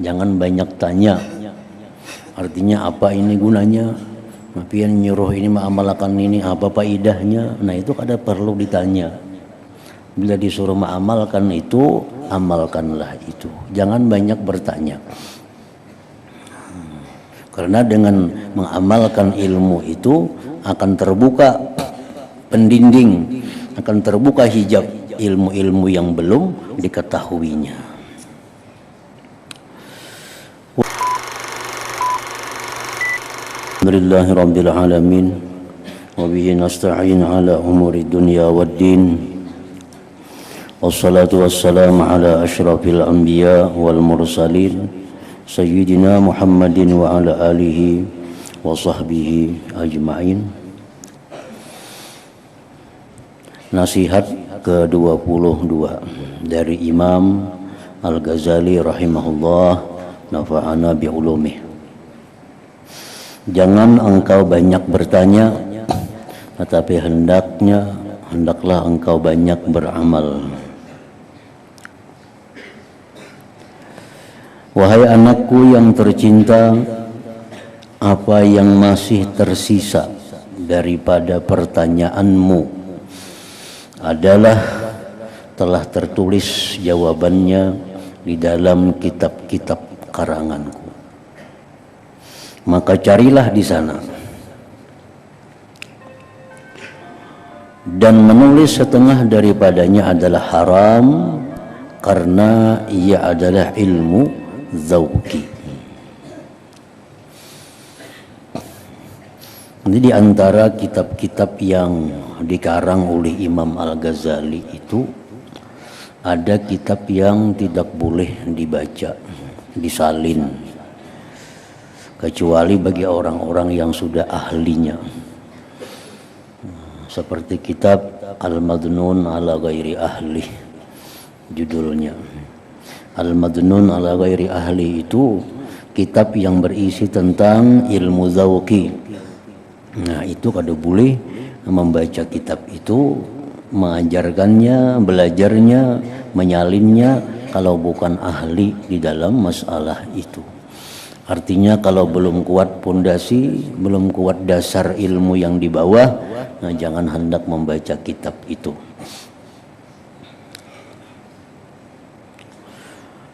Jangan banyak tanya. Artinya apa ini gunanya? Mapian nyuruh ini mengamalkan ini apa faedahnya? Nah itu kada perlu ditanya. Bila disuruh mengamalkan itu, amalkanlah itu. Jangan banyak bertanya. Karena dengan mengamalkan ilmu itu akan terbuka pendinding, akan terbuka hijab ilmu-ilmu yang belum diketahuinya. Alhamdulillahirabbil alamin wa bihi nasta'in ala umuri dunya waddin. Wassalatu wassalamu ala asyrafil anbiya wal mursalin sayyidina Muhammadin wa ala alihi wa sahbihi ajma'in. Nasihat ke-22 dari Imam Al-Ghazali rahimahullah, nafa'ana bi'ulumih. Jangan engkau banyak bertanya, tetapi hendaklah engkau banyak beramal. Wahai anakku yang tercinta, apa yang masih tersisa daripada pertanyaanmu adalah telah tertulis jawabannya di dalam kitab-kitab karanganku. Maka carilah di sana. Dan menulis setengah daripadanya adalah haram karena ia adalah ilmu zauqi. Ini di antara kitab-kitab yang dikarang oleh Imam Al-Ghazali itu ada kitab yang tidak boleh dibaca, disalin, kecuali bagi orang-orang yang sudah ahlinya. Seperti kitab Al-Madnun ala Ghairi Ahli, judulnya. Al-Madnun ala Ghairi Ahli itu kitab yang berisi tentang ilmu zauqi. Nah itu kada boleh membaca kitab itu, mengajarkannya, belajarnya, menyalinnya kalau bukan ahli di dalam masalah itu. Artinya kalau belum kuat pondasi, belum kuat dasar ilmu yang di bawah, nah jangan hendak membaca kitab itu.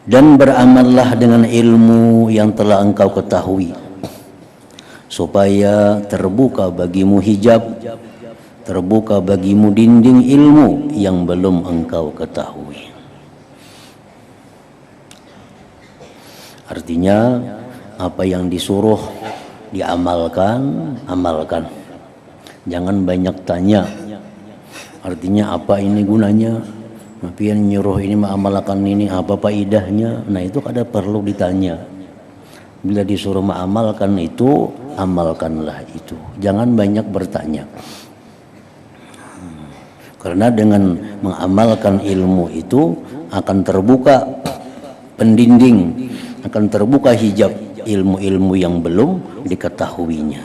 Dan beramallah dengan ilmu yang telah engkau ketahui, supaya terbuka bagimu hijab, terbuka bagimu dinding ilmu yang belum engkau ketahui. Artinya apa yang disuruh diamalkan, amalkan. Jangan banyak tanya. Artinya apa ini gunanya? Mapian nyuruh ini mengamalkan ini apa faedahnya? Nah itu kada perlu ditanya. Bila disuruh mengamalkan itu, amalkanlah itu. Jangan banyak bertanya. Karena dengan mengamalkan ilmu itu akan terbuka pendinding, akan terbuka hijab ilmu-ilmu yang belum diketahuinya.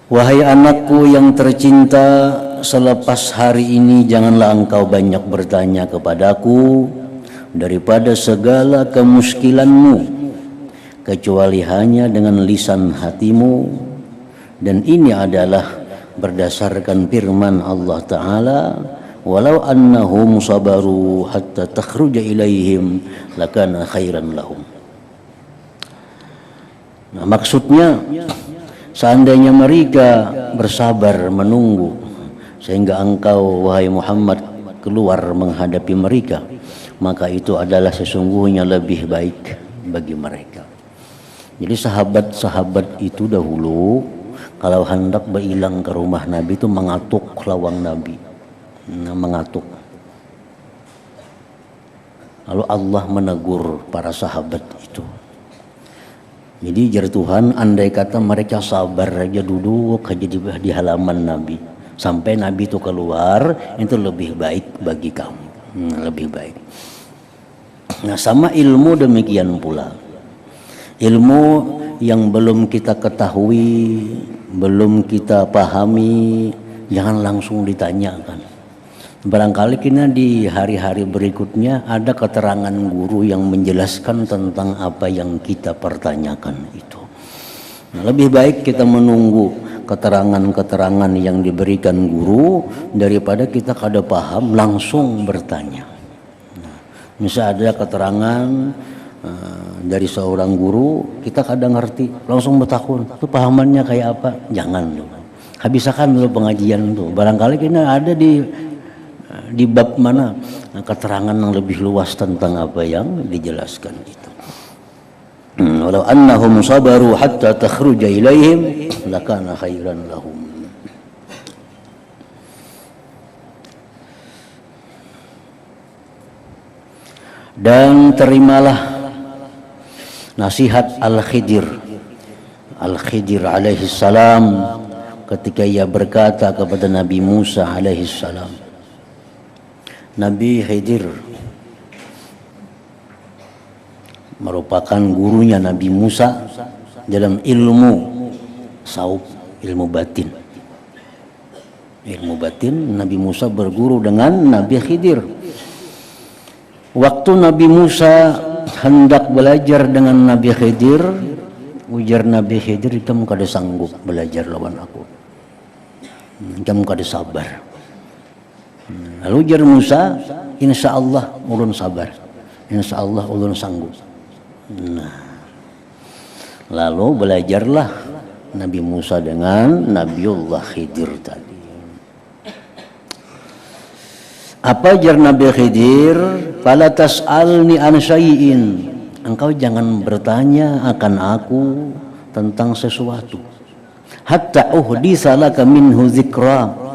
Wahai anakku yang tercinta, selepas hari ini janganlah engkau banyak bertanya kepadaku daripada segala kemuskilanmu, kecuali hanya dengan lisan hatimu. Dan ini adalah berdasarkan firman Allah Ta'ala, walau annahum sabaru hatta takhruja ilaihim lakana khairan lahum. Nah, maksudnya seandainya mereka bersabar menunggu sehingga engkau wahai Muhammad keluar menghadapi mereka, maka itu adalah sesungguhnya lebih baik bagi mereka. Jadi sahabat-sahabat itu dahulu kalau hendak berhilang ke rumah Nabi itu mengatuk lawang Nabi. Mengatuk. Lalu Allah menegur para sahabat itu. Jadi jar Tuhan, andai kata mereka sabar aja duduk aja di halaman Nabi sampai Nabi itu keluar, itu lebih baik bagi kamu. Lebih baik. Nah sama ilmu demikian pula. Ilmu yang belum kita ketahui, belum kita pahami, jangan langsung ditanyakan. Barangkali kita di hari-hari berikutnya ada keterangan guru yang menjelaskan tentang apa yang kita pertanyakan itu. Nah, lebih baik kita menunggu keterangan-keterangan yang diberikan guru daripada kita kada paham langsung bertanya. Nah, misalnya ada keterangan dari seorang guru, kita kadang ngerti, langsung bertakun, itu pahamannya kayak apa? Jangan dulu. Habiskan dulu pengajian itu. Barangkali kita ada di bab mana keterangan yang lebih luas tentang apa yang dijelaskan itu. Walau annahum sabaru hatta takhruja ilaihim lakana khairan lahum. Dan terimalah nasihat Al-Khidir alaihi salam ketika ia berkata kepada Nabi Musa alaihi salam. Nabi Khidir merupakan gurunya Nabi Musa dalam ilmu saub, ilmu batin. Ilmu batin, Nabi Musa berguru dengan Nabi Khidir. Waktu Nabi Musa hendak belajar dengan Nabi Khidir, ujar Nabi Khidir, kamu kada sanggup belajar lawan aku, kamu kada sabar. Lalu ujar Musa, insya Allah ulun sabar, insya Allah ulun sanggup. Nah, lalu belajarlah Nabi Musa dengan Nabiullah Khidir tadi. Apa ajar Nabi Khidir? Fala tas'alni an syai'in. Engkau jangan bertanya akan aku tentang sesuatu. Hatta uhdisa laka minhu dzikra.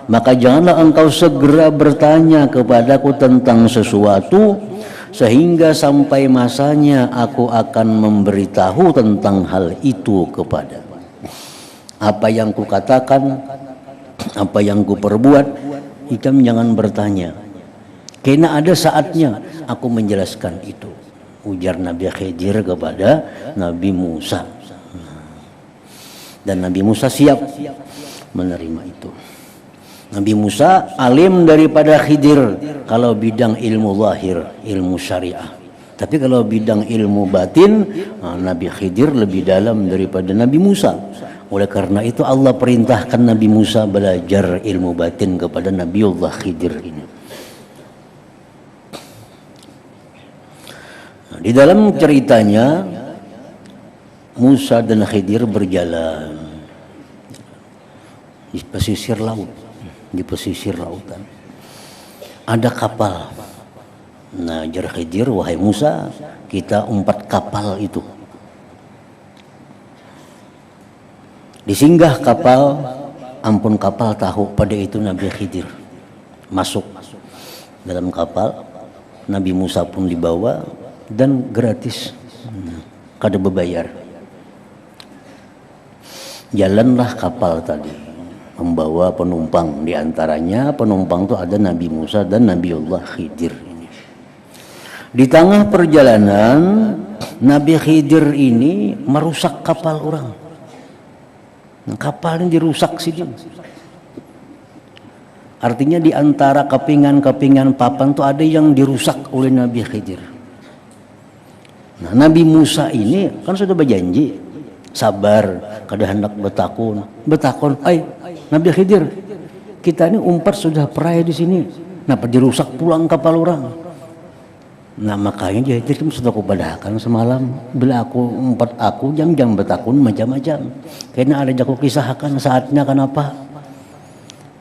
Maka janganlah engkau segera bertanya kepadaku tentang sesuatu sehingga sampai masanya aku akan memberitahu tentang hal itu kepadamu. Apa yang kukatakan, apa yang kuperbuat, ikam jangan bertanya, karena ada saatnya aku menjelaskan itu, ujar Nabi Khidir kepada Nabi Musa. Dan Nabi Musa siap menerima itu. Nabi Musa alim daripada Khidir kalau bidang ilmu zahir, ilmu syariah. Tapi kalau bidang ilmu batin, Nabi Khidir lebih dalam daripada Nabi Musa. Oleh karena itu Allah perintahkan Nabi Musa belajar ilmu batin kepada Nabiullah Khidir ini. Nah, di dalam ceritanya Musa dan Khidir berjalan di pesisir laut, di pesisir lautan. Ada kapal. Nah, jar Khidir, wahai Musa, kita umpat kapal itu. Disinggah kapal, ampun kapal tahu pada itu Nabi Khidir masuk dalam kapal, Nabi Musa pun dibawa dan gratis, kada berbayar. Jalanlah kapal tadi membawa penumpang, diantaranya penumpang itu ada Nabi Musa dan Nabiullah Khidir. Di tengah perjalanan Nabi Khidir ini merusak kapal orang. Kapal ini dirusak sih. Artinya di antara kepingan-kepingan papan tuh ada yang dirusak oleh Nabi Khidir. Nah, Nabi Musa ini kan sudah berjanji sabar, kada hendak betakun. Ay, Nabi Khidir, kita ini umpat sudah peraya di sini. Kenapa dirusak pulang kapal orang? Nah, makanya dia sudah aku padahkan semalam bila aku umpat aku jam-jam betakun macam-macam. Karena ada aku kisahkan saatnya kenapa.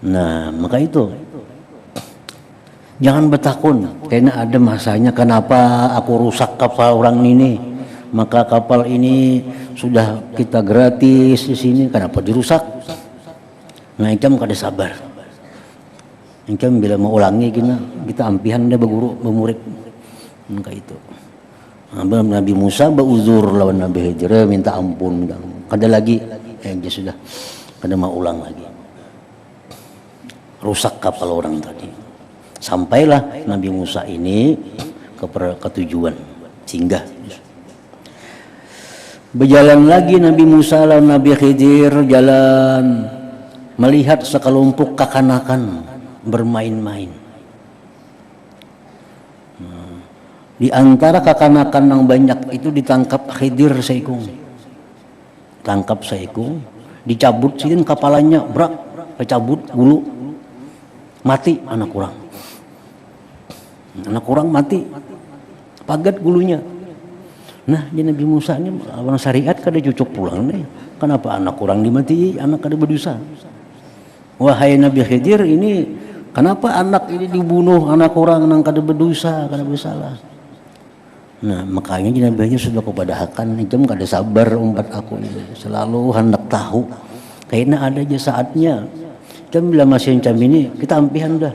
Nah, maka itu jangan betakun karena ada masanya kenapa aku rusak kapal orang ini. Maka kapal ini sudah kita gratis di sini, kenapa dirusak? Nah, ikam kada sabar. Ikam bila mau ulangi kita ampihan dia berguru bermurid. Maka itu Nabi Musa beruzur lawan Nabi Khidir, minta ampun, kada lagi, dia sudah kada mau ulang lagi, rusak kapal orang tadi. Sampailah Nabi Musa ini ke tujuan, singgah. Berjalan lagi Nabi Musa lawan Nabi Khidir, jalan melihat sekelompok kekanakan bermain-main. Di antara kakanakan yang banyak itu ditangkap Khidir seikung. Tangkap seikung, dicabut sidin kepalanya, brak, kecabut gulu. Mati anak kurang. Anak kurang mati. Pagat gulunya. Nah, jadi Nabi Musa ini lawan syariat kada cucuk pulang nih. Kenapa anak kurang dimati, anak kada berdosa? Wahai Nabi Khidir, ini kenapa anak ini dibunuh, anak kurang nang kada berdosa, kada bersalah? Nah, makanya Nabi sudah kepada hakan, jam kada sabar umat aku ini. Selalu hendak tahu. Kayaknya ada aja saatnya. Jam bila masih macam ini, kita ampihan dah.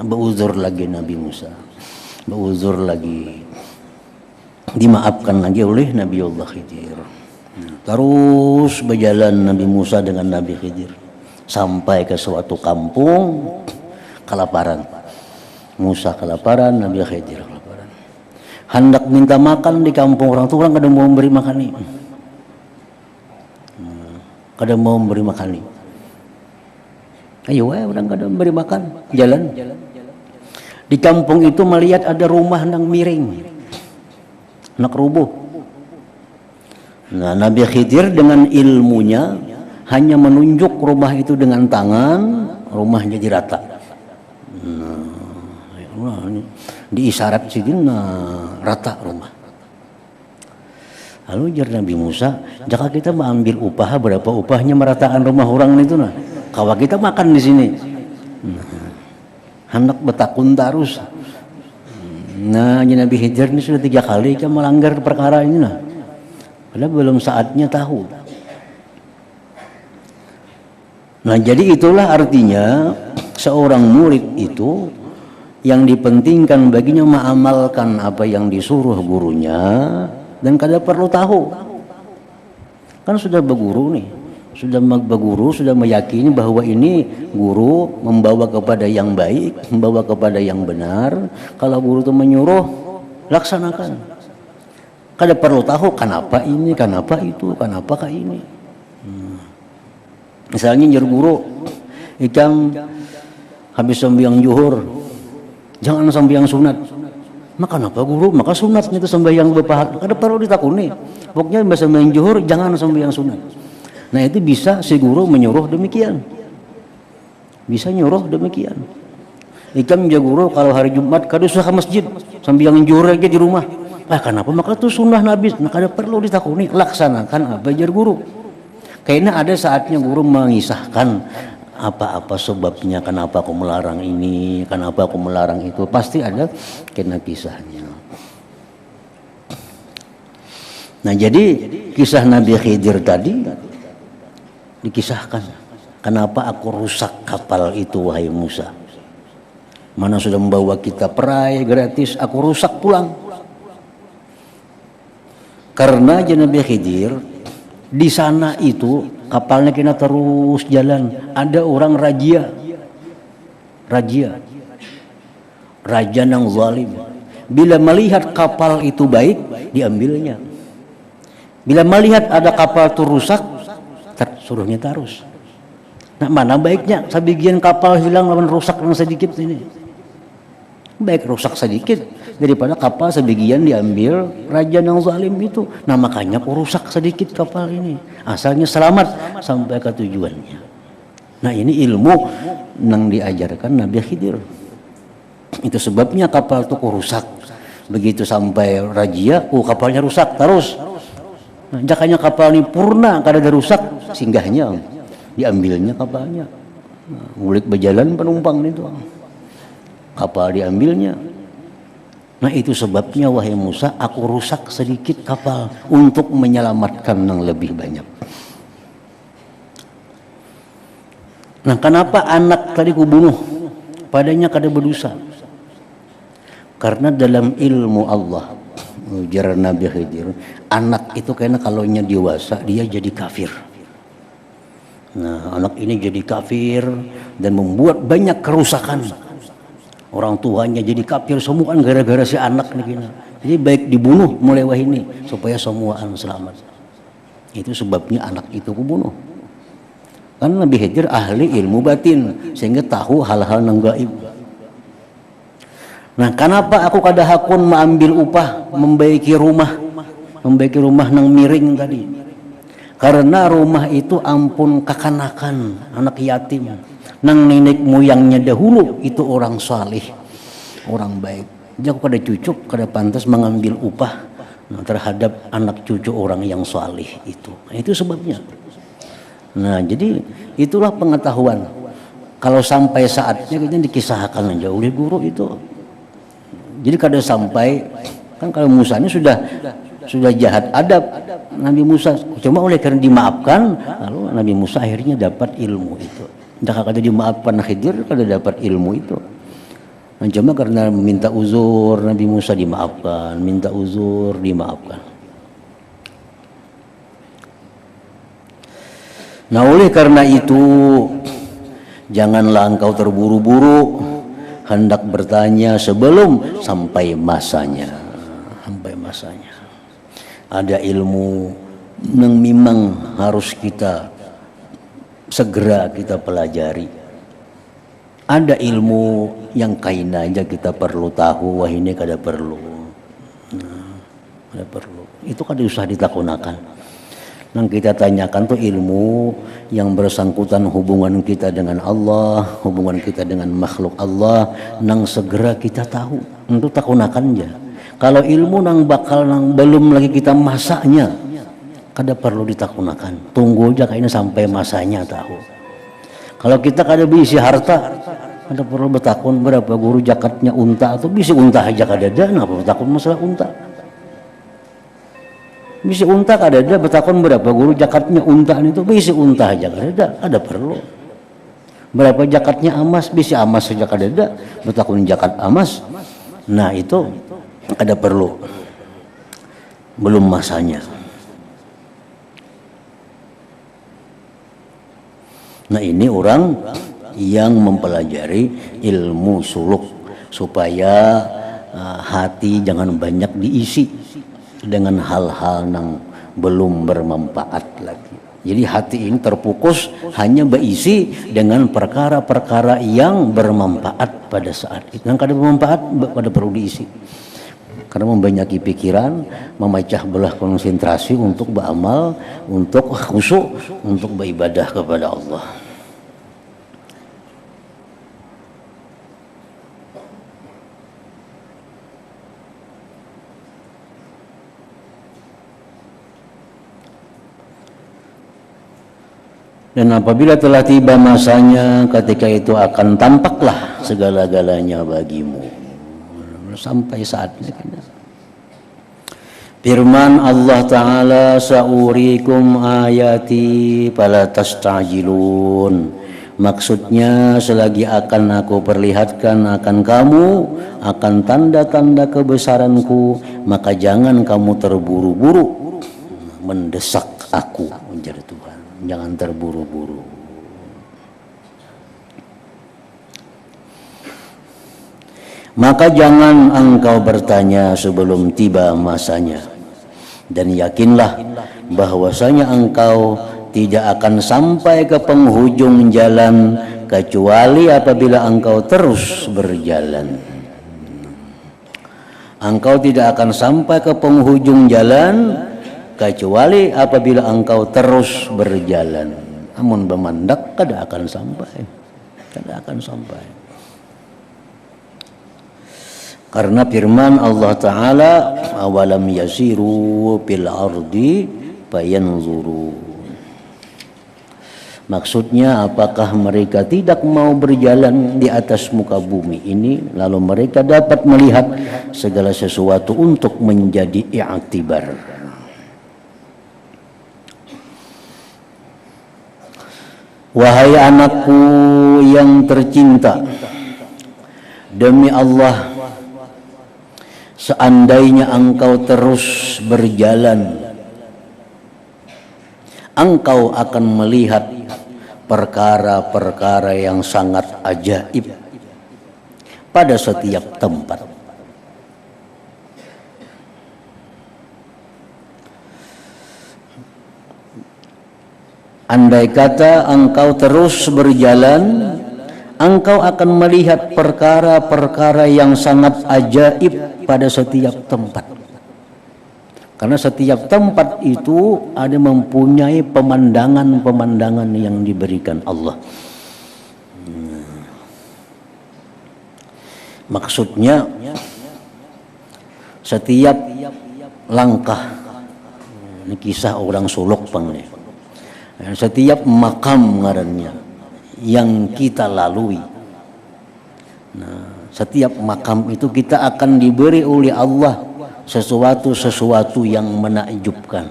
Beruzur lagi Nabi Musa. Beruzur lagi. Dimaafkan lagi oleh Nabi Allah Khidir. Terus berjalan Nabi Musa dengan Nabi Khidir sampai ke suatu kampung kelaparan. Musa kelaparan, Nabi Khidir kelaparan. Hendak minta makan di kampung orang tua, orang kada mau memberi makan nih. Kada mau memberi makan nih. Ayo orang kada memberi makan, jalan. Di kampung itu melihat ada rumah yang miring. Nak rubuh. Nah, Nabi Khidir dengan ilmunya hanya menunjuk rumah itu dengan tangan, rumah jadi rata. Nah, diisyarat sidin rata rumah. Lalu jar Nabi Musa, jika kita mengambil upah, berapa upahnya meratakan rumah orang itu nah? Kawa kita makan di sini. Hendak betakun terus. Nah, Nabi Khidir ini sudah 3 kali kan melanggar perkara ini nah. Padahal belum saatnya tahu. Nah, jadi itulah artinya seorang murid itu yang dipentingkan baginya mengamalkan apa yang disuruh gurunya dan kada perlu tahu. Kan sudah berguru nih. Sudah berguru, sudah meyakini bahwa ini guru membawa kepada yang baik, membawa kepada yang benar. Kalau guru itu menyuruh, laksanakan. Kada perlu tahu kenapa ini, kenapa itu, kenapa ini. Misalnya jar guru, ikam habis sembahyang zuhur, jangan sembahyang sunat. Maka kenapa guru? Maka sunatnya itu sembahyang berpahala. Kada perlu ditakuni. Pokoknya sembahyang zuhur, jangan sembahyang sunat. Nah, itu bisa si guru menyuruh demikian. Bisa nyuruh demikian. Ikam ya guru kalau hari Jumat kada usah ke masjid, sembahyang zuhur aja di rumah. Kenapa? Maka itu sunnah Nabi. Nah, kada perlu ditakuni, laksanakan apa jar guru. Kayaknya ada saatnya guru mengisahkan apa-apa sebabnya kenapa aku melarang ini, kenapa aku melarang itu. Pasti ada kena kisahnya. Nah, jadi kisah Nabi Khidir tadi dikisahkan, kenapa aku rusak kapal itu wahai Musa? Mana sudah membawa kita perai gratis, aku rusak pulang. Karena Nabi Khidir di sana itu kapalnya kena terus jalan. Ada orang raja yang zalim. Bila melihat kapal itu baik, diambilnya. Bila melihat ada kapal itu rusak, suruhnya terus. Nah, mana baiknya sebagian kapal hilang lawan rusak yang sedikit ini. Baik rusak sedikit daripada kapal sebagian diambil raja yang zalim itu. Nah, makanya aku rusak sedikit kapal ini. Asalnya selamat sampai ke tujuannya. Nah, ini ilmu yang diajarkan Nabi Khidir. Itu sebabnya kapal itu rusak. Begitu sampai raja, kapalnya rusak terus. Nah, jakanya kapal ini purna kada ada rusak, singgahnya diambilnya kapalnya. Ngulik berjalan penumpang itu. Kapal diambilnya. Nah, itu sebabnya wahai Musa, aku rusak sedikit kapal untuk menyelamatkan yang lebih banyak. Nah, kenapa anak tadi kubunuh? Padanya kada berdosa. Karena dalam ilmu Allah, ujar Nabi Khidir, anak itu karena kalau dewasa dia jadi kafir. Nah, anak ini jadi kafir dan membuat banyak kerusakan. Orang tuanya jadi kafir semua kan gara-gara si anak nih. Jadi baik dibunuh mulai wahini supaya semuaan selamat. Itu sebabnya anak itu kubunuh. Kan Nabi Khidir ahli ilmu batin sehingga tahu hal-hal yang gaib. Nah, kenapa aku kada hakun mengambil upah membaiki rumah nang miring tadi? Karena rumah itu ampun kakanakan anak yatim. Nang nenek moyangnya dahulu itu orang salih, orang baik. Jadi aku kada cucuk, kada pantas mengambil upah terhadap anak cucu orang yang salih itu. Nah, itu sebabnya. Nah, jadi itulah pengetahuan. Kalau sampai saatnya kita dikisahkan aja oleh guru itu. Jadi kada sampai kan kalau Musa ini sudah jahat adab Nabi Musa, cuma oleh karena dimaafkan lalu Nabi Musa akhirnya dapat ilmu itu. Dah kada dimaafkan Khidir kada dapat ilmu itu. Nah, cuma karena minta uzur Nabi Musa dimaafkan, minta uzur dimaafkan. Nah, oleh karena itu janganlah engkau terburu-buru hendak bertanya sebelum sampai masanya. Sampai masanya. Ada ilmu yang memang harus kita segera kita pelajari. Ada ilmu yang kain aja kita perlu tahu, wah ini kada perlu. Nah, kada perlu. Itu kada usah ditakunakan. Yang kita tanyakan tuh ilmu yang bersangkutan hubungan kita dengan Allah, hubungan kita dengan makhluk Allah, nang segera kita tahu. Untuk takunakan aja. Kalau ilmu nang bakal nang belum lagi kita masaknya, kada perlu ditakunakan. Tunggu aja kayaknya sampai masanya tahu. Kalau kita kada bisi harta, kada perlu bertakun berapa guru jakatnya unta atau bisi unta aja kada ada, kenapa bertakun masalah unta? Bisi unta kada ada, bertakun berapa guru jakatnya unta itu bisi unta aja kada ada perlu. Berapa jakatnya emas, bisi emas saja kada ada, bertakun jakat emas. Nah, itu kada perlu. Belum masanya. Nah, ini orang yang mempelajari ilmu suluk supaya hati jangan banyak diisi dengan hal-hal yang belum bermanfaat lagi. Jadi hati ini terfokus hanya berisi dengan perkara-perkara yang bermanfaat pada saat itu. Yang kada bermanfaat pada perlu diisi. Karena membanyaki pikiran, memecah belah konsentrasi untuk beramal, untuk khusyuk, untuk beribadah kepada Allah. Dan apabila telah tiba masanya, ketika itu akan tampaklah segala-galanya bagimu. Sampai saatnya. Firman Allah Ta'ala, sa'urikum ayati fala tastajilun. Maksudnya selagi akan aku perlihatkan akan kamu akan tanda-tanda kebesaranku, maka jangan kamu terburu-buru mendesak aku, menjadi Tuhan. Jangan terburu-buru. Maka jangan engkau bertanya sebelum tiba masanya. Dan yakinlah bahwasanya engkau tidak akan sampai ke penghujung jalan kecuali apabila engkau terus berjalan. Engkau tidak akan sampai ke penghujung jalan kecuali apabila engkau terus berjalan. Amun bemandak kada akan sampai. Kada akan sampai. Karena firman Allah Ta'ala, awalam yasiru fil ardi fayanzuru. Maksudnya apakah mereka tidak mau berjalan di atas muka bumi ini lalu mereka dapat melihat segala sesuatu untuk menjadi i'tibar. Wahai anakku yang tercinta, demi Allah, seandainya engkau terus berjalan, engkau akan melihat perkara-perkara yang sangat ajaib pada setiap tempat. Andai kata engkau terus berjalan, engkau akan melihat perkara-perkara yang sangat ajaib pada setiap tempat. Karena setiap tempat itu ada mempunyai pemandangan-pemandangan yang diberikan Allah. Maksudnya setiap langkah, ini kisah orang suluk pangnya, setiap makam ngarannya yang kita lalui. Nah, setiap makam itu kita akan diberi oleh Allah sesuatu yang menakjubkan.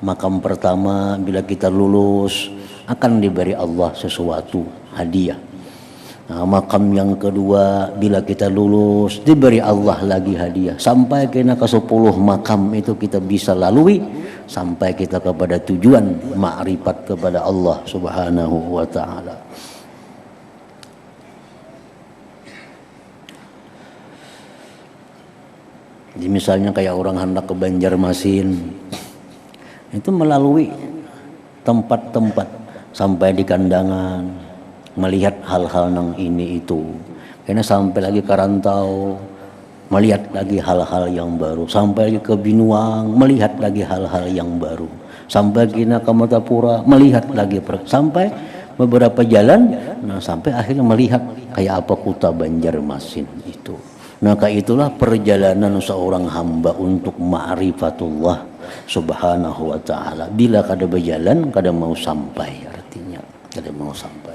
Makam pertama bila kita lulus akan diberi Allah sesuatu hadiah. Nah, makam yang kedua bila kita lulus diberi Allah lagi hadiah. Sampai kena ke 10 makam itu kita bisa lalui sampai kita kepada tujuan ma'rifat kepada Allah Subhanahu wa ta'ala. Jadi misalnya kayak orang hendak ke Banjarmasin, itu melalui tempat-tempat sampai di kandangan, melihat hal-hal nang ini itu. Karena sampai lagi ke Rantau, melihat lagi hal-hal yang baru. Sampai lagi ke Binuang, melihat lagi hal-hal yang baru. Sampai kena ke Matapura, melihat lagi. Sampai beberapa jalan, nah sampai akhirnya melihat kayak apa kota Banjarmasin itu. Maka itulah perjalanan seorang hamba untuk ma'rifatullah subhanahu wa ta'ala. Bila kada berjalan, kada mau sampai, artinya kada mau sampai.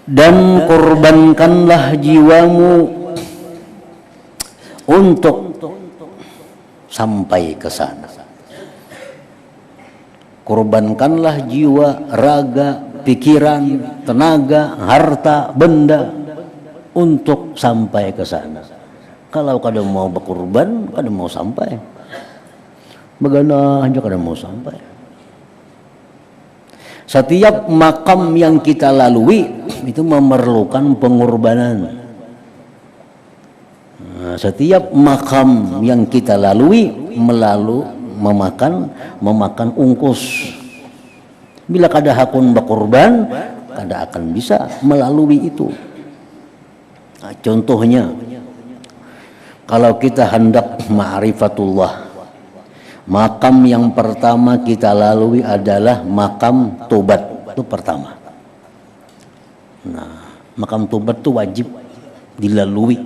Dan korbankanlah jiwamu untuk sampai ke sana. Korbankanlah jiwa, raga, pikiran, tenaga, harta, benda untuk sampai ke sana. Kalau kada mau berkorban, kada mau sampai. Bagaimana aja kada mau sampai. Setiap makam yang kita lalui itu memerlukan pengorbanan. Nah, setiap makam yang kita lalui memakan ungkus. Bila kada hakun berkorban, kada akan bisa melalui itu. Nah, contohnya kalau kita hendak ma'rifatullah, makam yang pertama kita lalui adalah makam tobat. Itu pertama. Nah, makam tobat itu wajib dilalui.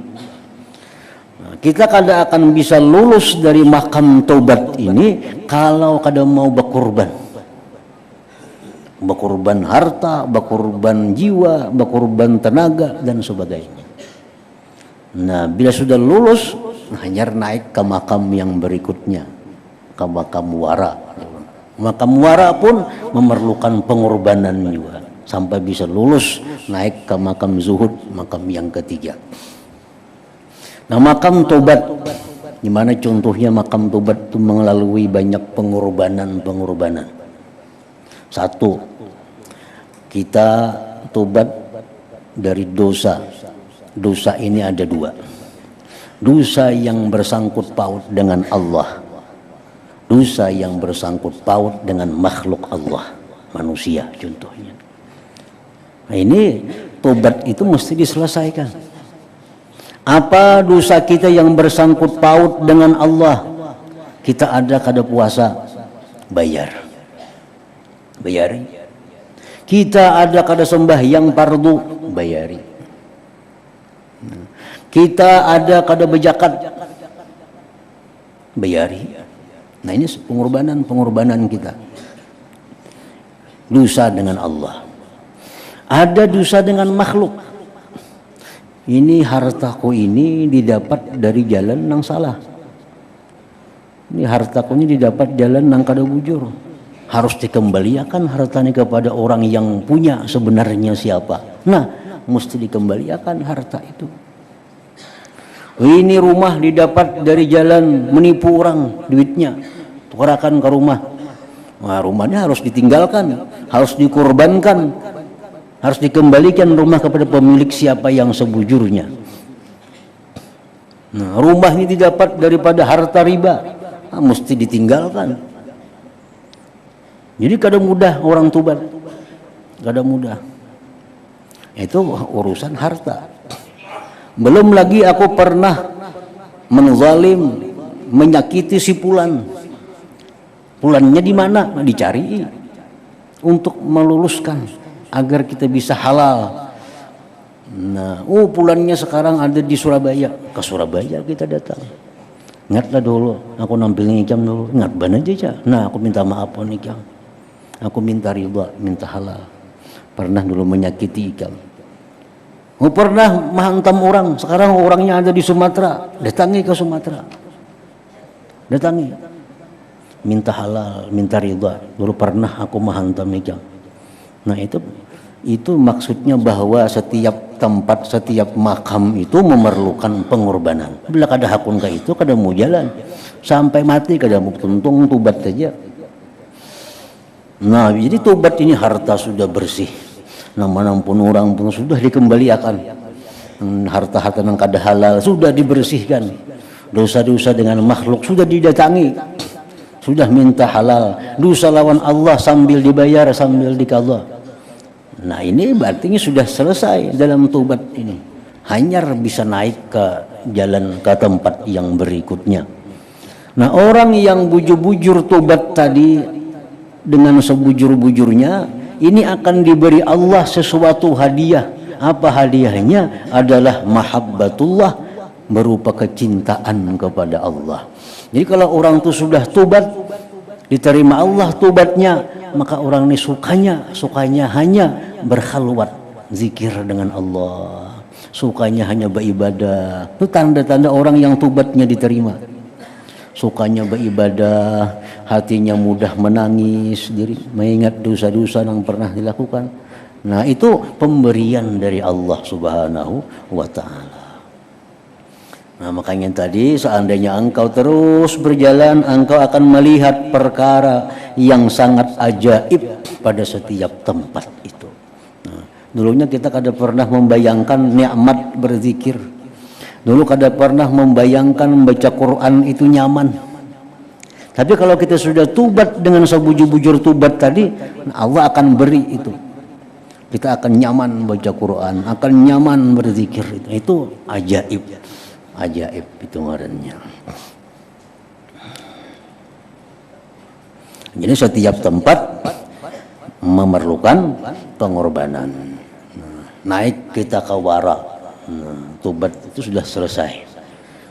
Nah, kita kada akan bisa lulus dari makam tobat ini kalau kada mau berkorban. Berkorban harta, berkorban jiwa, berkorban tenaga dan sebagainya. Nah, bila sudah lulus, hanya naik ke makam yang berikutnya, ke makam wara. Makam wara pun memerlukan pengorbanan juga sampai bisa lulus naik ke makam zuhud, makam yang ketiga. Nah, makam tobat, gimana contohnya makam tobat itu melalui banyak pengorbanan. Satu, kita tobat dari dosa. Dosa ini ada dua. Dosa yang bersangkut paut dengan Allah. Dosa yang bersangkut paut dengan makhluk Allah, manusia contohnya. Nah, ini tobat itu mesti diselesaikan. Apa dosa kita yang bersangkut paut dengan Allah? Kita ada kada puasa, bayar. Bayari. Kita ada kada sembahyang fardu, bayari. Kita ada kada berzakat, bayari. Nah, ini pengorbanan kita. Dosa dengan Allah. Ada dosa dengan makhluk. Ini hartaku ini didapat dari jalan yang salah. Ini hartaku ini didapat jalan yang kada bujur. Harus dikembalikan hartanya kepada orang yang punya sebenarnya siapa. Nah, mesti dikembalikan harta itu. Ini rumah didapat dari jalan menipu orang duitnya, tukarakan ke rumah. Nah, rumahnya harus ditinggalkan, harus dikorbankan, harus dikembalikan rumah kepada pemilik siapa yang sebujurnya. Nah, rumah ini didapat daripada harta riba, nah, mesti ditinggalkan. Jadi kadang mudah orang tobat. gak ada mudah. Itu urusan harta. Belum lagi aku pernah menzalim, menyakiti si Fulan. Fulannya di mana? Dicari untuk meluluskan agar kita bisa halal. Nah, Fulannya sekarang ada di Surabaya. Ke Surabaya kita datang. Ingatlah dulu, aku nampil nikam dulu. Ingat ban aja. Nah, aku minta maaf nikam. Aku minta ridha, minta halal. Pernah dulu menyakiti ikam. Pernah menghantam orang, sekarang orangnya ada di Sumatera. Datangi ke Sumatera. Datangi. Minta halal, minta ridha. Dulu pernah aku menghantam ikam. Nah, itu maksudnya bahwa setiap tempat, setiap makam itu memerlukan pengorbanan. Bila kada hakun ka itu, kada mau jalan. Sampai mati kada mau tuntung, tubat saja. Nah, jadi tobat ini harta sudah bersih. Nama pun orang pun sudah dikembalikan. Harta-harta yang kada halal sudah dibersihkan. Dosa-dosa dengan makhluk sudah didatangi. Sudah minta halal. Dosa lawan Allah sambil dibayar, sambil dikala. Nah, ini berarti sudah selesai dalam tobat ini. Hanya bisa naik ke jalan ke tempat yang berikutnya. Nah, orang yang bujur-bujur tobat tadi dengan sebujur-bujurnya, ini akan diberi Allah sesuatu hadiah. Apa hadiahnya? Adalah mahabbatullah, berupa kecintaan kepada Allah. Jadi kalau orang itu sudah tobat, diterima Allah tobatnya, maka orang ini sukanya hanya berkhalwat, zikir dengan Allah. Sukanya hanya beribadah. Itu tanda-tanda orang yang tobatnya diterima. Sukanya beribadah, hatinya mudah menangis, diri mengingat dosa-dosa yang pernah dilakukan. Nah, itu pemberian dari Allah Subhanahu wa ta'ala. Nah, makanya tadi seandainya engkau terus berjalan, engkau akan melihat perkara yang sangat ajaib pada setiap tempat itu. Nah, dulunya kita kada pernah membayangkan nikmat berzikir. Dulu kada pernah membayangkan membaca Quran itu nyaman. Tapi kalau kita sudah tubat dengan sebujur-bujur tubat tadi, Allah akan beri itu. Kita akan nyaman baca Quran, akan nyaman berzikir. Itu ajaib. Ajaib itu ngarannya. Jadi setiap tempat memerlukan pengorbanan. Naik kita ke wara. Tobat itu sudah selesai.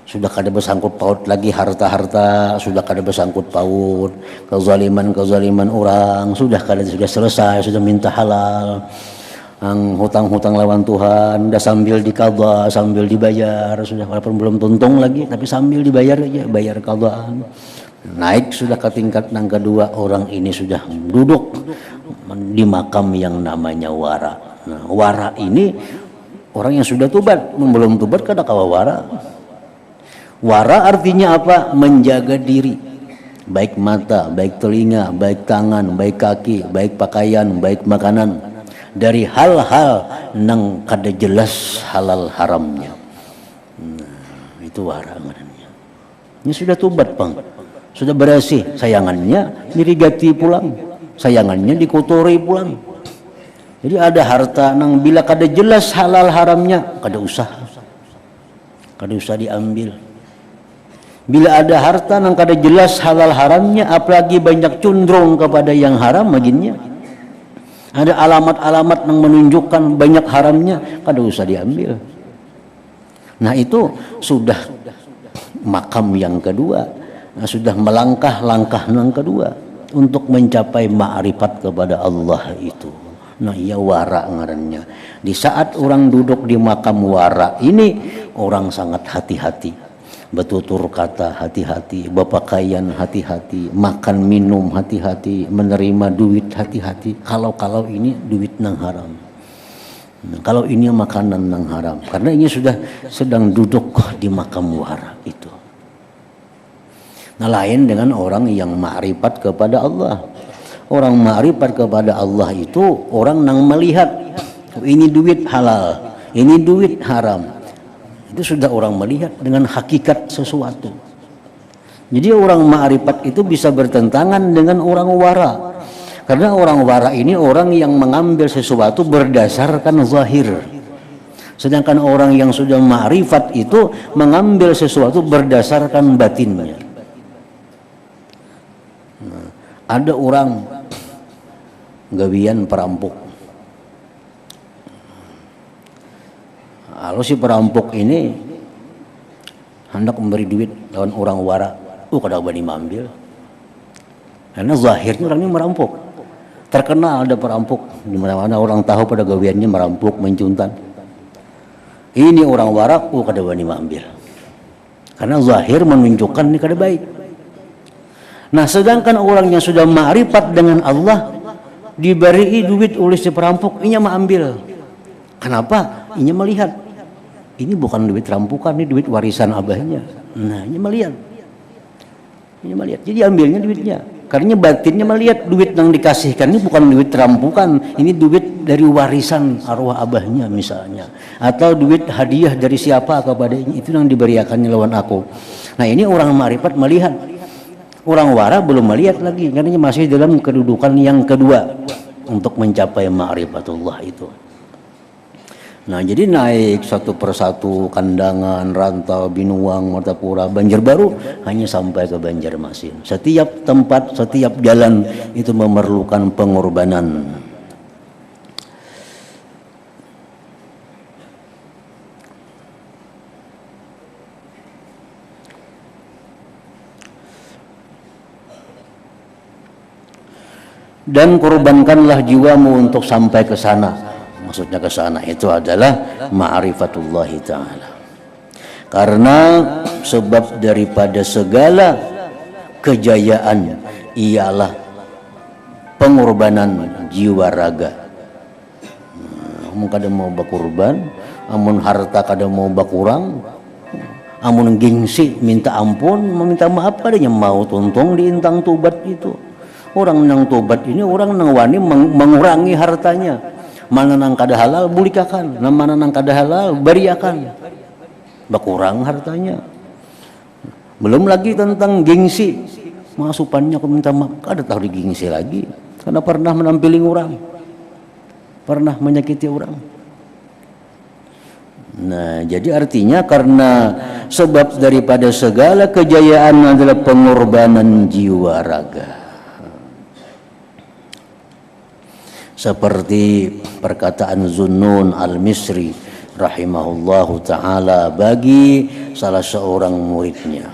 Sudah kada bersangkut paut lagi harta-harta, sudah kada bersangkut paut kezaliman orang, sudah selesai, sudah minta halal. Hutang-hutang lawan Tuhan, udah sambil dikadha, sambil dibayar, sudah walaupun belum tuntung lagi, tapi sambil dibayar aja, bayar qadhaan. Naik sudah ke tingkat yang kedua, orang ini sudah duduk di makam yang namanya wara. Nah, wara ini orang yang sudah tobat, belum tobat kada kawa wara. Wara artinya apa? Menjaga diri. Baik mata, baik telinga, baik tangan, baik kaki, baik pakaian, baik makanan. Dari hal-hal nang kada jelas halal haramnya. Nah, itu wara namanya. Ini sudah tobat, Bang. Sudah bersih, sayangannya dirigati pulang. Sayangannya dikotori pulang. Jadi ada harta nang bila kada jelas halal haramnya, kada usah diambil. Bila ada harta nang kada jelas halal haramnya, apalagi banyak condong kepada yang haram maginnya. Ada alamat-alamat yang menunjukkan banyak haramnya, kada usah diambil. Nah, itu sudah makam yang kedua. Nah, sudah melangkah langkah yang kedua untuk mencapai ma'rifat kepada Allah itu. Nah, ya wara ngarannya. Di saat orang duduk di makam wara ini, orang sangat hati-hati. Bertutur kata hati-hati, berpakaian hati-hati, makan minum hati-hati, menerima duit hati-hati. Kalau ini duit nang haram, kalau ini makanan nang haram, karena ini sudah sedang duduk di makam wara itu. Nah, lain dengan orang yang ma'rifat kepada Allah. Orang ma'rifat kepada Allah itu orang nang melihat ini duit halal, ini duit haram. Itu sudah orang melihat dengan hakikat sesuatu. Jadi orang ma'rifat itu bisa bertentangan dengan orang wara. Karena orang wara ini orang yang mengambil sesuatu berdasarkan zahir. Sedangkan orang yang sudah ma'rifat itu mengambil sesuatu berdasarkan batinnya. Nah, ada orang gawian perampok. Lalu si perampok ini hendak memberi duit lawan orang wara. Kada bani mengambil. Karena zahirnya orang ini merampok. Terkenal ada perampok di mana-mana orang tahu pada gawiannya merampok, mencuntan. Ini orang warak, kada bani mengambil. Karena zahir menunjukkan ini kada baik. Nah, sedangkan orang yang sudah ma'rifat dengan Allah diberi duit oleh si perampok, inya mengambil. Kenapa? Inya melihat ini bukan duit rampukan, ini duit warisan abahnya. Nah, inya melihat. Inya melihat. Jadi ambilnya duitnya. Karena batinnya melihat duit yang dikasihkan ini bukan duit rampukan, ini duit dari warisan arwah abahnya misalnya, atau duit hadiah dari siapa kepadanya, itu yang diberiakannya lawan aku. Nah, ini orang ma'rifat melihat. Orang wara belum melihat lagi, karena masih dalam kedudukan yang kedua untuk mencapai ma'rifatullah itu. Nah, jadi naik satu persatu Kandangan, Rantau, Binuang, Martapura, Banjarbaru hanya sampai ke Banjarmasin. Setiap tempat, setiap jalan itu memerlukan pengorbanan. Dan korbankanlah jiwamu untuk sampai ke sana. Maksudnya ke sana itu adalah ma'rifatullah ta'ala. Karena sebab daripada segala kejayaan ialah pengorbanan jiwa raga. Amun kada mau berkorban, amun harta kada mau berkurang, amun gengsi minta ampun, meminta maaf kadanya mau tuntung di intang tobat itu. Orang nang tobat ini orang nang wani mengurangi hartanya. Mana nang kada halal bulikakan, mana nang kada halal beriakan. Berkurang hartanya. Belum lagi tentang gengsi. Masupannya aku minta maaf, kada tahu digengsi lagi. Karena pernah menampili orang. Pernah menyakiti orang. Nah, jadi artinya karena sebab daripada segala kejayaan adalah pengorbanan jiwa raga. Seperti perkataan Zunnun al-Misri rahimahullahu ta'ala bagi salah seorang muridnya.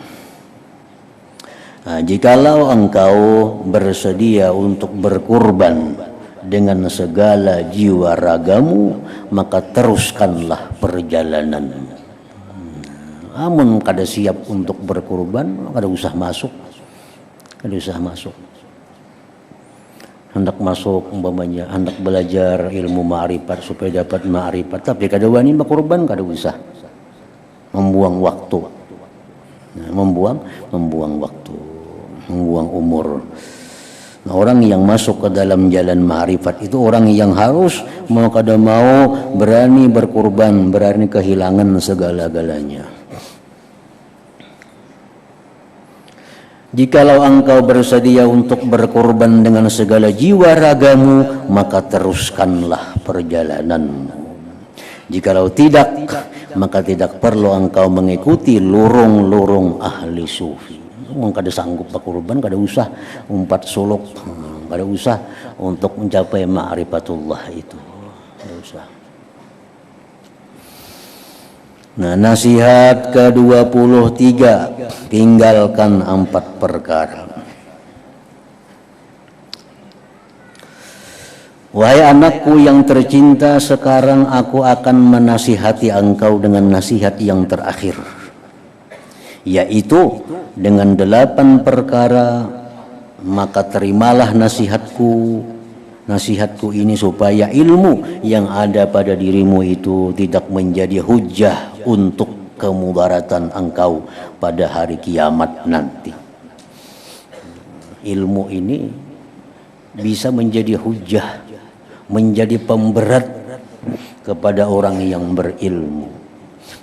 Nah, jikalau engkau bersedia untuk berkurban dengan segala jiwa ragamu, maka teruskanlah perjalanan. Amun kada siap untuk berkurban, kada usah masuk. Kada usah masuk. Hendak masuk umpamanya, hendak belajar ilmu ma'rifat supaya dapat ma'rifat, tapi kada wani berkorban, kada usah. Membuang waktu. Nah, membuang waktu, membuang umur. Nah, orang yang masuk ke dalam jalan ma'rifat itu orang yang harus mau kada mau berani berkorban, berani kehilangan segala-galanya. Jikalau engkau bersedia untuk berkorban dengan segala jiwa ragamu, maka teruskanlah perjalananmu. Jikalau tidak, maka tidak perlu engkau mengikuti lorong-lorong ahli sufi. Kada sanggup berkorban, kada usah umpat suluk, kada usah untuk mencapai ma'rifatullah itu. Kada usah. Nah, nasihat ke-23, tinggalkan 4 perkara. Wahai anakku yang tercinta, sekarang aku akan menasihati engkau dengan nasihat yang terakhir, yaitu dengan 8 perkara. Maka terimalah nasihatku ini supaya ilmu yang ada pada dirimu itu tidak menjadi hujah untuk kemudaratan engkau pada hari kiamat nanti. Ilmu ini bisa menjadi hujah, menjadi pemberat kepada orang yang berilmu.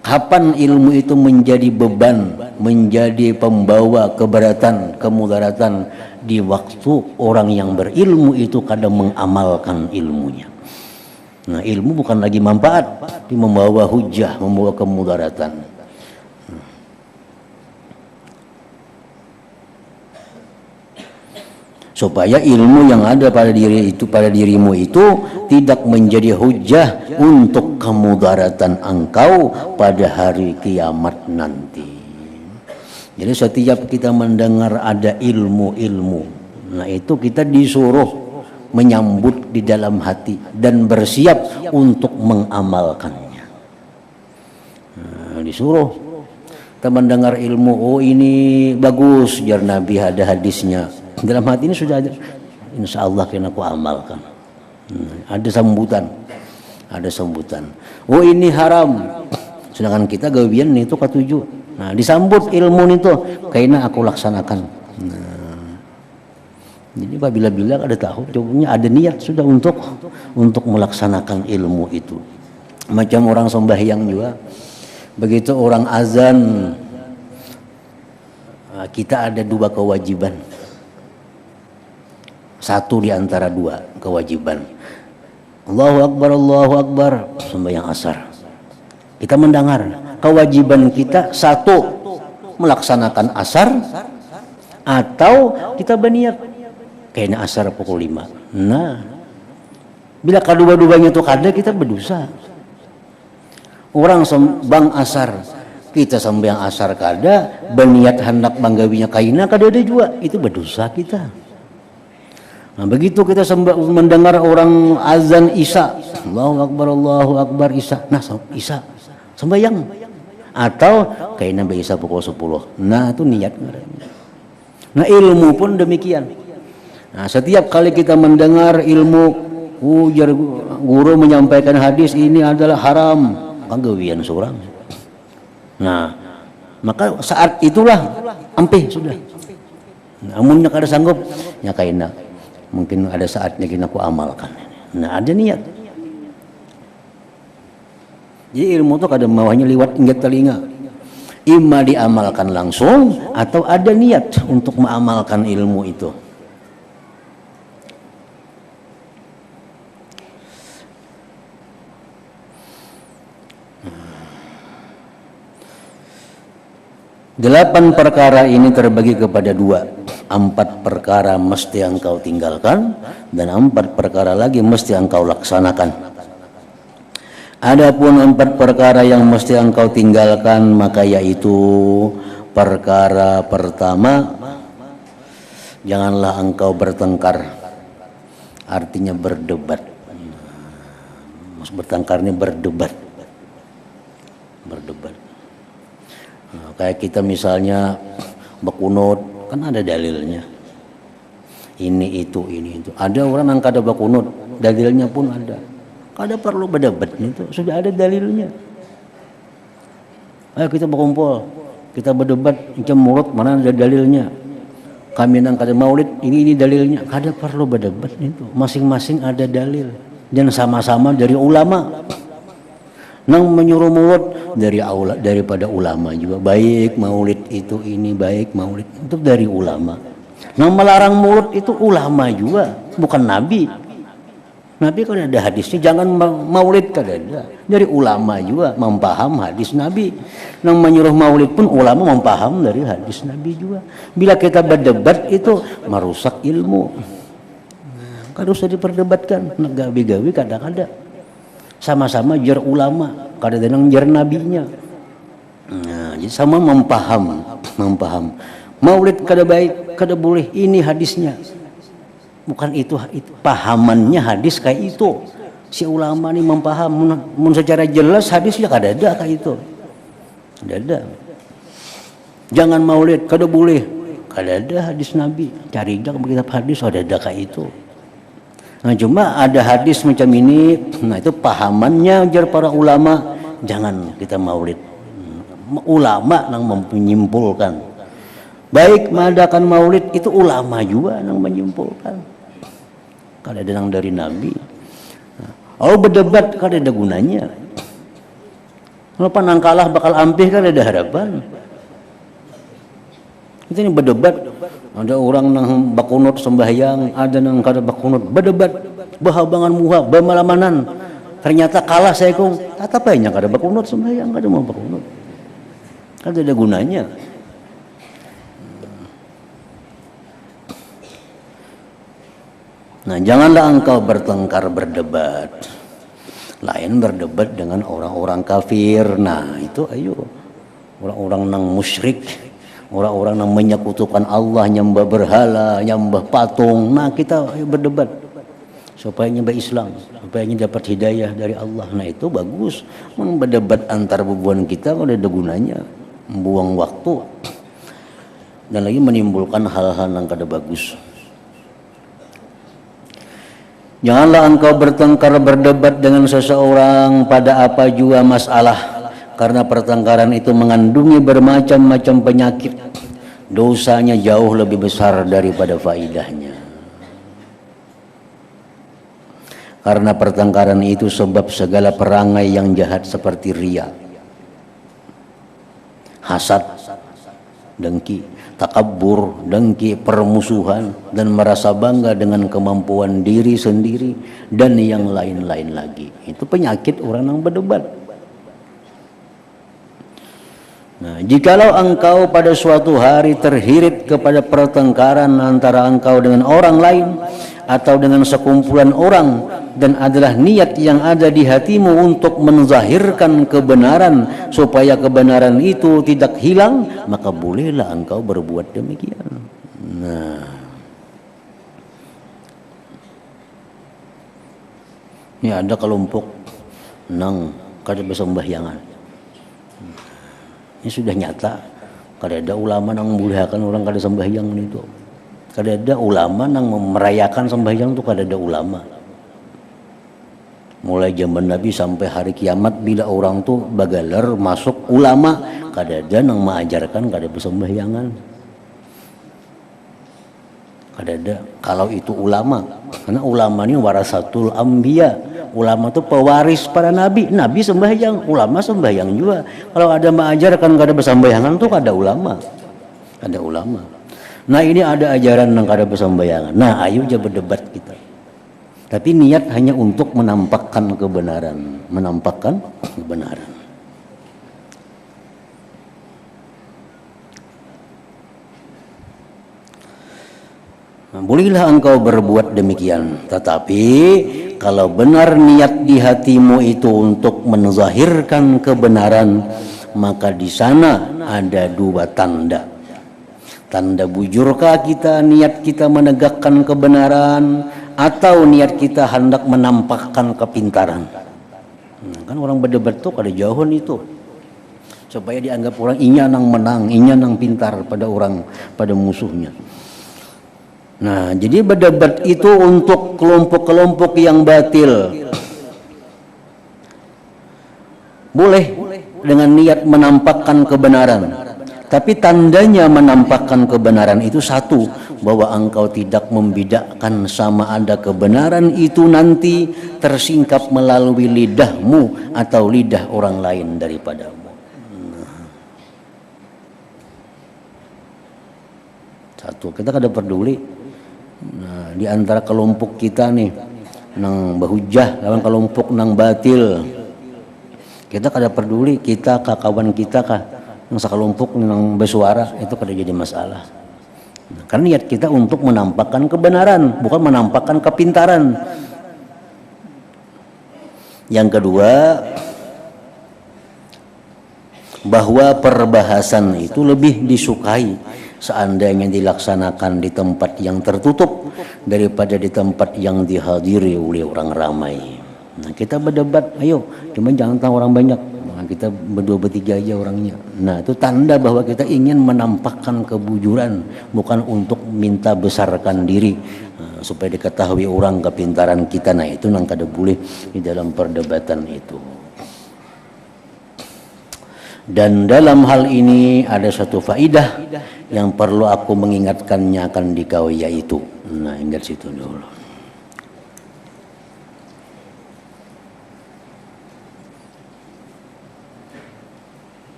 Kapan ilmu itu menjadi beban, menjadi pembawa keberatan, kemudaratan di waktu orang yang berilmu itu kadang mengamalkan ilmunya. Nah, ilmu bukan lagi manfaat, tapi membawa hujah, membawa kemudaratan. Supaya ilmu yang ada pada dirimu itu tidak menjadi hujah untuk kemudaratan engkau pada hari kiamat nanti. Jadi setiap kita mendengar ada ilmu-ilmu, nah itu kita disuruh menyambut di dalam hati dan bersiap untuk mengamalkannya. Nah, disuruh kita mendengar ilmu, oh ini bagus, jar Nabi ada hadisnya. Dalam hati ini sudah ada, insya Allah kena aku amalkan. Ada sambutan, oh ini haram, sedangkan kita gawian itu ketujuh. Nah disambut ilmu itu, kayaknya aku laksanakan. Nah, jadi bila ada tahu, jawabnya ada niat sudah untuk melaksanakan ilmu itu. Macam orang sembahyang juga, begitu orang azan, kita ada dua kewajiban. Satu di antara dua kewajiban. Allahu Akbar, sembahyang asar. Kita mendengar, kewajiban kita satu, melaksanakan asar, atau kita berniat kayaknya asar pukul 5. Nah, bila kedua-duanya itu kada, kita berdosa. Orang sembang asar, kita sembahyang asar kada, berniat hendak manggawinya kaina kada ada juga, itu berdosa kita. Nah, begitu kita mendengar orang azan Isya, Allahu Akbar Isya. Nah, Isya sembahyang atau kayaknya Isya pukul 10. Nah, itu niat. Nah, ilmu pun demikian. Nah, setiap kali kita mendengar ilmu, guru menyampaikan hadis ini adalah haram, panggawian seorang. Nah, maka saat itulah ampih sudah. Namunnya kada sanggup, ya kayaknya mungkin ada saatnya kita aku amalkan. Nah, ada niat. Jadi ilmu itu kadang bawahnya liwat ingat telinga. Ima diamalkan langsung atau ada niat untuk mengamalkan ilmu itu. Delapan perkara ini terbagi kepada dua. 4 perkara mesti engkau tinggalkan dan 4 perkara lagi mesti engkau laksanakan. Adapun 4 perkara yang mesti engkau tinggalkan, maka yaitu perkara pertama, janganlah engkau bertengkar. Artinya berdebat. Maksud bertengkar ini berdebat. Nah, kayak kita misalnya berkunut, kan ada dalilnya. Ini itu. Ada orang yang kada berkunut, dalilnya pun ada. Kada perlu berdebat itu, sudah ada dalilnya. Ayo kita berkumpul, kita berdebat macam mulut mana ada dalilnya. Kami nang kada maulid, ini dalilnya. Kada perlu berdebat itu, masing-masing ada dalil dan sama-sama dari ulama. Nang menyuruh mulut daripada ulama juga, baik maulid itu ini, baik maulid itu dari ulama. Nang melarang mulut itu ulama juga, bukan nabi. Nabi kan ada hadisnya jangan maulid, kan ada dari ulama juga mempaham hadis nabi. Nang menyuruh maulid pun ulama mempaham dari hadis nabi juga. Bila kita berdebat itu merusak ilmu. Kada usah diperdebatkan, gawi-gawi kadang-kadang sama-sama jar ulama, kadang-kadang jar nabinya. Nah, jadi sama mempaham. Maulid kada baik, kada boleh, ini hadisnya. Bukan itu pahamannya hadis kayak itu. Si ulama ini mempaham, secara jelas hadisnya kada ada kayak itu. Kada ada. Jangan maulid, kada boleh. Kada ada hadis nabi. Cari aja kitab hadis ada kayak itu. Nah, cuma ada hadis macam ini, nah itu pahamannya jar para ulama, jangan kita maulid. Ulama yang menyimpulkan. Baik mengadakan maulid itu ulama juga yang menyimpulkan. Kada ada yang dari nabi. Kalau berdebat kada ada gunanya. Kalau panang kalah bakal ampih kan ada harapan. Itu ini berdebat. Ada orang nang bakunut sembahyang, ada nang kada bakunut berdebat, bahabangan muha, bemalamanan. Ternyata kalah saya kong. Apa yang kada bakunut sembahyang, kada mau bakunut. Kada ada gunanya. Nah, janganlah engkau bertengkar berdebat. Lain berdebat dengan orang-orang kafir. Nah, itu ayo. Orang-orang nang musyrik, orang-orang nang menyekutukan Allah, nyembah berhala, nyembah patung. Nah, kita ayo berdebat supaya nyembah Islam, supaya dapat hidayah dari Allah. Nah, itu bagus. Berdebat antar bubuan kita kalau ada gunanya, membuang waktu dan lagi menimbulkan hal-hal yang kada bagus. Janganlah engkau bertengkar berdebat dengan seseorang pada apa jua masalah, karena pertengkaran itu mengandungi bermacam-macam penyakit. Dosanya jauh lebih besar daripada faidahnya. Karena pertengkaran itu sebab segala perangai yang jahat seperti riya, hasad, dengki, takabur, dengki, permusuhan, dan merasa bangga dengan kemampuan diri sendiri, dan yang lain-lain lagi. Itu penyakit orang yang berdebat. Nah, jikalau engkau pada suatu hari terhirit kepada pertengkaran antara engkau dengan orang lain atau dengan sekumpulan orang, dan adalah niat yang ada di hatimu untuk menzahirkan kebenaran supaya kebenaran itu tidak hilang, maka bolehlah engkau berbuat demikian. Nah, ini ada kelompok nang kada bersembahyangan. Ini sudah nyata. Kada ada ulama nang membolehkan orang kada sembahyang itu. Kada ada ulama nang merayakan sembahyang itu, kada ada ulama. Mulai zaman Nabi sampai hari kiamat, bila orang tuh bagaler masuk ulama, kada ada nang mengajarkan kada bersembahyangan. Kada ada. Kalau itu ulama, karena ulama ini warasatul anbiya. Ulama itu pewaris para nabi. Nabi sembahyang, ulama sembahyang juga. Kalau ada mengajarkan kada bersembahyangan tuh kada ulama. Ada ulama. Nah, ini ada ajaran yang kada bersembahyangan. Nah, ayo aja berdebat kita. Tapi niat hanya untuk menampakkan kebenaran, menampakkan kebenaran. Nah, bolehlah engkau berbuat demikian, tetapi kalau benar niat di hatimu itu untuk menzahirkan kebenaran, maka di sana ada dua tanda. Tanda bujurkah kita, niat kita menegakkan kebenaran, atau niat kita hendak menampakkan kepintaran. Nah, kan orang berdebat tuh kada jauhan itu, supaya dianggap orang inya nang menang, inya nang pintar pada orang, pada musuhnya. Nah, jadi berdebat itu untuk kelompok-kelompok yang batil. Boleh dengan niat menampakkan kebenaran. Tapi tandanya menampakkan kebenaran itu satu, bahwa engkau tidak membedakan sama ada kebenaran itu nanti tersingkap melalui lidahmu atau lidah orang lain daripadamu. Satu, kita kada peduli. Nah, di antara kelompok kita nih nang bahujah lawan kelompok nang batil, kita kada peduli, kita kah kawan kita kah nang sakelompok nang bersuara, itu kada jadi masalah. Nah, karena niat kita untuk menampakkan kebenaran, bukan menampakkan kepintaran. Yang kedua, bahwa perbahasan itu lebih disukai seandainya dilaksanakan di tempat yang tertutup daripada di tempat yang dihadiri oleh orang ramai. Nah, kita berdebat, ayo, cuma jangan tahu orang banyak. Nah, kita berdua bertiga aja orangnya. Nah, itu tanda bahwa kita ingin menampakkan kebujuran, bukan untuk minta besarkan diri, supaya diketahui orang kepintaran kita. Nah, itu nang kada boleh di dalam perdebatan itu. Dan dalam hal ini ada satu faidah yang perlu aku mengingatkannya akan dikau, yaitu, nah, ingat situ dulu.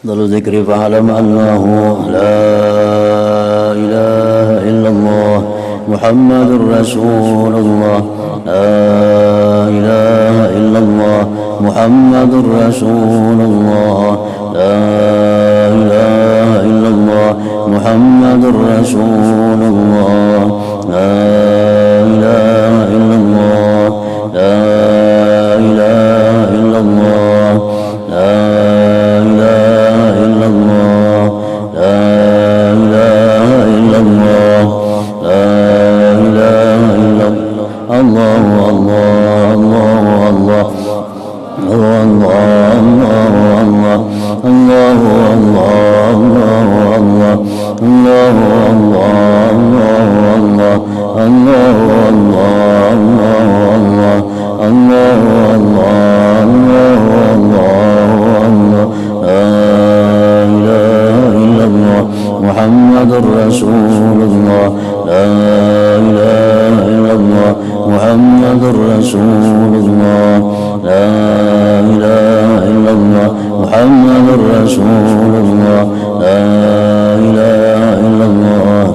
أفضل الذكر فاعلم أنه لا إله إلا الله محمد رسول الله لا إله إلا الله محمد رسول الله لا إله إلا الله محمد رسول الله لا إله إلا الله لا إله إلا الله لا إله إلا الله لا إله إلا الله لا إله إلا الله الله الله الله الله محمد رسول الله لا إله إلا الله محمد رسول الله لا إله إلا الله محمد رسول الله لا إله إلا الله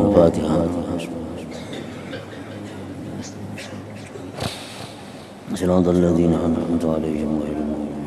الفاتحة صراط الذين أنعمت عليهم غير المغضوب